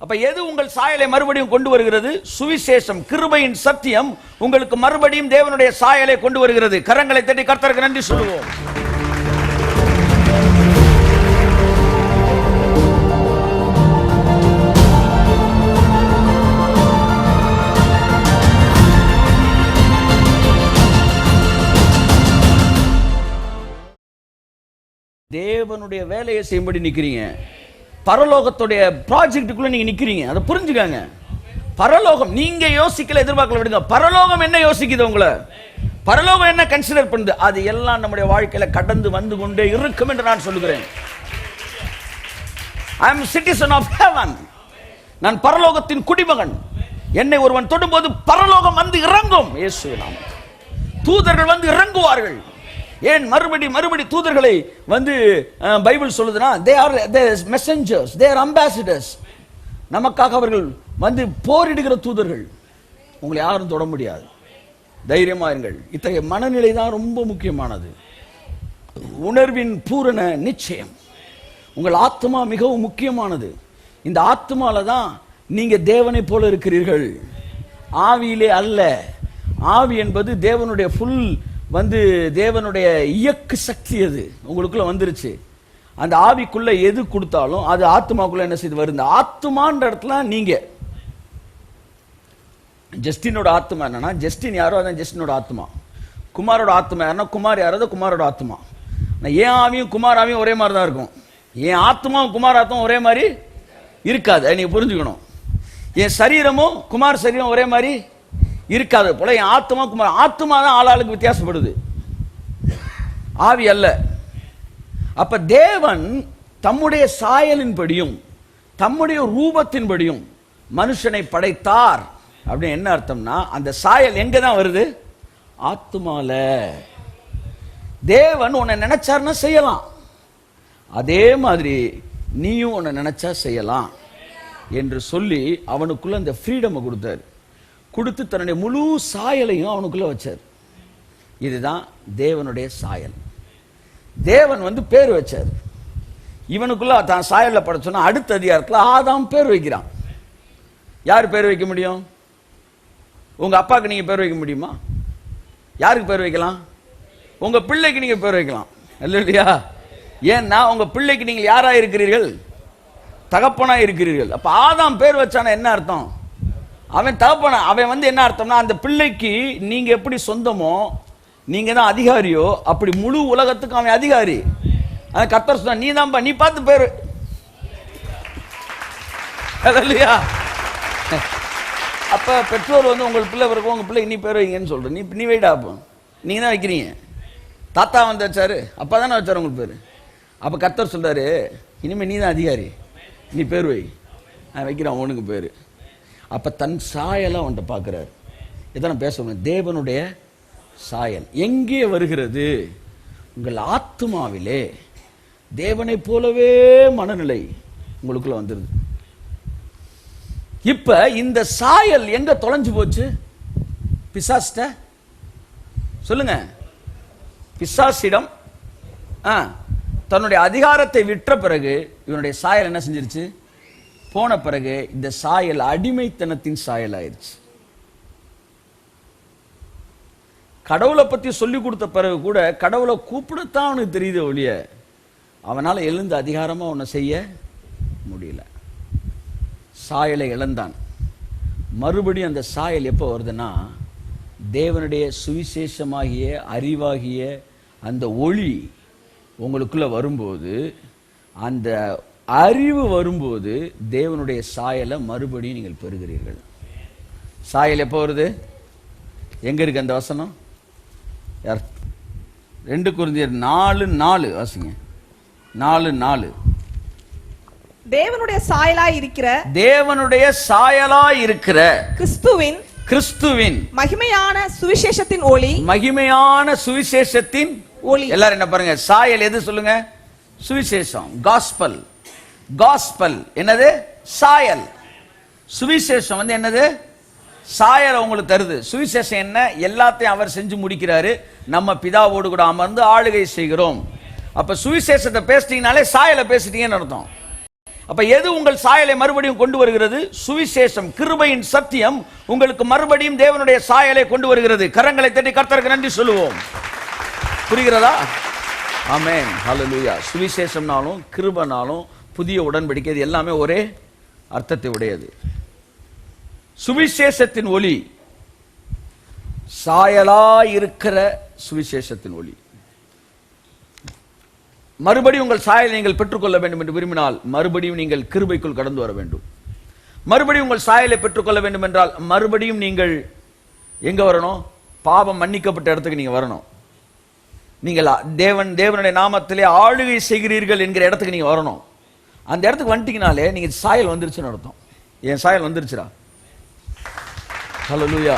அப்ப எது உங்கள் சாயலை மறுபடியும் கொண்டு வருகிறது? சுவிசேஷம், கிருபையின் சத்தியம் உங்களுக்கு மறுபடியும் தேவனுடைய சாயலை கொண்டு வருகிறது. கரங்களை தட்டி கர்த்தருக்கு நன்றி சொல்லுவோம். தேவனுடைய வேலையை செய்யும்படி நிக்கிறீங்க. பரலோகத்துடைய ப்ராஜெக்டுக்குள்ள நீங்க நிக்கிறீங்க. அதை புரிஞ்சுக்காங்க. பரலோகம் நீங்க யோசிக்கல, எதிர்பார்க்கல, விடுங்க. பரலோகம் என்ன யோசிக்குது? உங்களை பரலோகம் என்ன கன்சிடர் பண்ணுது? அது எல்லாம் நம்முடைய வாழ்க்கையில கடந்து வந்து கொண்டே இருக்கும் என்று நான் சொல்லுகிறேன். I am citizen of heaven. நான் பரலோகத்தின் குடிமகன். என்னை ஒருவன் தொடும்போது பரலோகம் வந்து இறங்கும். இயேசுவின் நாமத்தில் தூதர்கள் வந்து இறங்குவார்கள். ஏன் மறுபடி தூதர்களை வந்து பைபிள் சொல்லுதுன்னா, they are messengers, they are ambassadors. நமக்காக அவர்கள் வந்து போரிடுகிற தூதர்கள். உங்களை யாரும் தொட முடியாது. தைரியமா இருங்கள். இத்தகைய மனநிலை தான் ரொம்ப முக்கியமானது. உணர்வின் பூரண நிச்சயம். உங்கள் ஆத்மா மிகவும் முக்கியமானது. இந்த ஆத்மால தான் நீங்க தேவனை போல இருக்கிறீர்கள், ஆவியிலே அல்ல. ஆவி என்பது தேவனுடைய ஃபுல் வந்து தேவனுடைய இயக்கு சக்தி. அது உங்களுக்குள்ள வந்துருச்சு. அந்த ஆவிக்குள்ள எது கொடுத்தாலும் அது ஆத்மாக்குள்ள என்ன செய்து வருது? ஆத்மான்ற இடத்துல நீங்க ஜஸ்டினோட ஆத்மா என்னன்னா, ஜஸ்டின் யாரோ அதான் ஜஸ்டினோட ஆத்மா. குமாரோட ஆத்மா யாருன்னா, குமார் யாரோ குமாரோட ஆத்மா. ஏன் ஆவியும் குமார் ஆவியும் ஒரே மாதிரி தான் இருக்கும். என் ஆத்மாவும் குமார் ஆத்மாவும் ஒரே மாதிரி இருக்காது. நீங்க புரிஞ்சுக்கணும். என் சரீரமும் குமார் சரீரம் ஒரே மாதிரி இருக்காது போல என் ஆத்மா குமார் ஆத்மா தான் ஆளாளுக்கு வித்தியாசப்படுது, ஆவி அல்ல. அப்ப தேவன் தம்முடைய சாயலின்படியும் தம்முடைய ரூபத்தின்படியும் மனுஷனை படைத்தார். அப்படின்னு என்ன அர்த்தம்னா, அந்த சாயல் எங்க தான் வருது? ஆத்மால. தேவன் உன்னை நினைச்சார்னா செய்யலாம். அதே மாதிரி நீயும் உன்னை நினைச்சா செய்யலாம் என்று சொல்லி அவனுக்குள்ள அந்த ஃப்ரீடம் கொடுத்தார். கொடுத்து தன்னுடைய முழு சாயலையும் அவனுக்குள்ள வச்சார். இதுதான் தேவனுடைய சாயல். தேவன் வந்து பேர் வச்சார். இவனுக்குள்ள தான் சாயல்ல படைச்சோன்னா அடுத்த அதிகாரத்தில் ஆதாம் பேர் வைக்கிறான். யார் பேர் வைக்க முடியும்? உங்க அப்பாவுக்கு நீங்க பேர் வைக்க முடியுமா? யாருக்கு பேர் வைக்கலாம்? உங்க பிள்ளைக்கு நீங்க பேர் வைக்கலாம், இல்லையா? ஏன்னா உங்க பிள்ளைக்கு நீங்க யாரா இருக்கிறீர்கள்? தகப்பனா இருக்கிறீர்கள். அப்ப ஆதாம் பேர் வச்சானா என்ன அர்த்தம்? அவன் தகப்பனா. அவன் வந்து என்ன அர்த்தம்னா, அந்த பிள்ளைக்கு நீங்க எப்படி சொந்தமோ, நீங்க தான் அதிகாரியோ, அப்படி முழு உலகத்துக்கு அவன் அதிகாரி. கர்த்தர் சொன்னா, நீ தான் நீ பார்த்து பேரு, இல்லையா? அப்ப பெற்றோர் வந்து உங்கள் பிள்ளை பிறகு உங்க பிள்ளை நீ பேர் வைங்கன்னு சொல்ற. நீ வைடா. அப்போ நீங்க தான் வைக்கிறீங்க. தாத்தா வந்து வச்சாரு, அப்பா தானே வச்சாரு உங்களுக்கு பேரு. அப்ப கர்த்தர் சொல்றாரு, இனிமே நீ தான் அதிகாரி, நீ பேர் வை. நான் வைக்கிறேன் உனக்கு பேரு. அப்ப தன் சாயலாம் அவன்கிட்ட பார்க்கிறார். இதான் பேசணும். தேவனுடைய சாயல் எங்கே வருகிறது? உங்கள் ஆத்மாவிலே தேவனை போலவே மனநிலை உங்களுக்குள்ள வந்துருது. இப்ப இந்த சாயல் எங்க தொலைஞ்சு போச்சு? பிசாசிட்ட சொல்லுங்க. பிசாசிடம் தன்னுடைய அதிகாரத்தை விற்ற பிறகு இவனுடைய சாயல் என்ன செஞ்சிருச்சு? போன பிறகு இந்த சாயல் அடிமைத்தனத்தின் சாயல் ஆயிடுச்சு. கடவுளை பத்தி சொல்லி கொடுத்த பிறகு கூட கடவுளை கூப்பிடத்தான் அவனுக்கு தெரியுது ஒழிய அவனால எழுந்து அதிகாரமா அவனை செய்ய முடியல. சாயலை இழந்தான். மறுபடியும் அந்த சாயல் எப்போ வருதுன்னா, தேவனுடைய சுவிசேஷமாகிய அறிவாகிய அந்த ஒளி உங்களுக்குள்ள வரும்போது, அந்த அறிவு வரும்போது தேவனுடைய சாயலை மறுபடியும் நீங்கள் பெறுகிறீர்கள். சாயல் எப்போ வருது? எங்க இருக்கு அந்த வசனம்? 2 கொரிந்தியர் 4:4 வாசிங்க. 4:4. தேவனுடைய சாயலாய் இருக்கிற கிறிஸ்துவின் மகிமையான சுவிசேஷத்தின் ஒளி. எல்லாரும் என்ன பாருங்க, சாயல் எது சொல்லுங்க? சுவிசேஷம், காஸ்பல். காஸ்பல் என்னது? சாயல். சுவிசேஷம் வந்து என்னது? சாயல் உங்களுக்கு தருது. சுவிசேஷம் என்ன? எல்லாத்தையும் அவர் செஞ்சு முடிக்கிறாரு. நம்ம பிதாவோடு கூட அமர்ந்து ஆளுகை செய்கிறோம். அப்ப சுவிசேஷத்தை பேசிட்டீங்கனாலே சாயலை பேசிட்டீங்கன்னு அர்த்தம். அப்ப எது உங்கள் சாயலை மறுபடியும் கொண்டு வருகிறது? சுவிசேஷம், கிருபையின் சத்தியம் உங்களுக்கு மறுபடியும் தேவனுடைய சாயலை கொண்டு வருகிறது. கரங்களை தட்டி கர்த்தருக்கு நன்றி சொல்லுவோம். புரிகிறதா? ஆமென், ஹல்லேலூயா. சுவிசேஷம்னாலும் கிருபைனாலும் புதிய உடன்படிக்கை இது எல்லாமே ஒரே அர்த்தத்தை உடையது. சுவிசேஷத்தின் ஒளி, சாயலாய் இருக்கிற சுவிசேஷத்தின் ஒளி. மறுபடியும் உங்கள் சாயலை நீங்கள் பெற்றுக்கொள்ள வேண்டும் என்று விரும்பினால் மறுபடியும் நீங்கள் கிருபைக்குள் கடந்து வர வேண்டும். மறுபடியும் உங்கள் சாயலை பெற்றுக்கொள்ள வேண்டும் என்றால் மறுபடியும் நீங்கள் எங்க வரணும்? பாவம் மன்னிக்கப்பட்ட இடத்துக்கு நீங்க வரணும். நீங்கள் தேவனுடைய நாமத்திலே ஆளுகை செய்கிறீர்கள் என்கிற இடத்துக்கு நீங்க வரணும். அந்த இடத்துக்கு வந்துட்டீங்கனாலே நீங்க சாயல் வந்துருச்சுன்னு அர்த்தம். என் சாயல் வந்துருச்சுடா. ஹல்லேலூயா.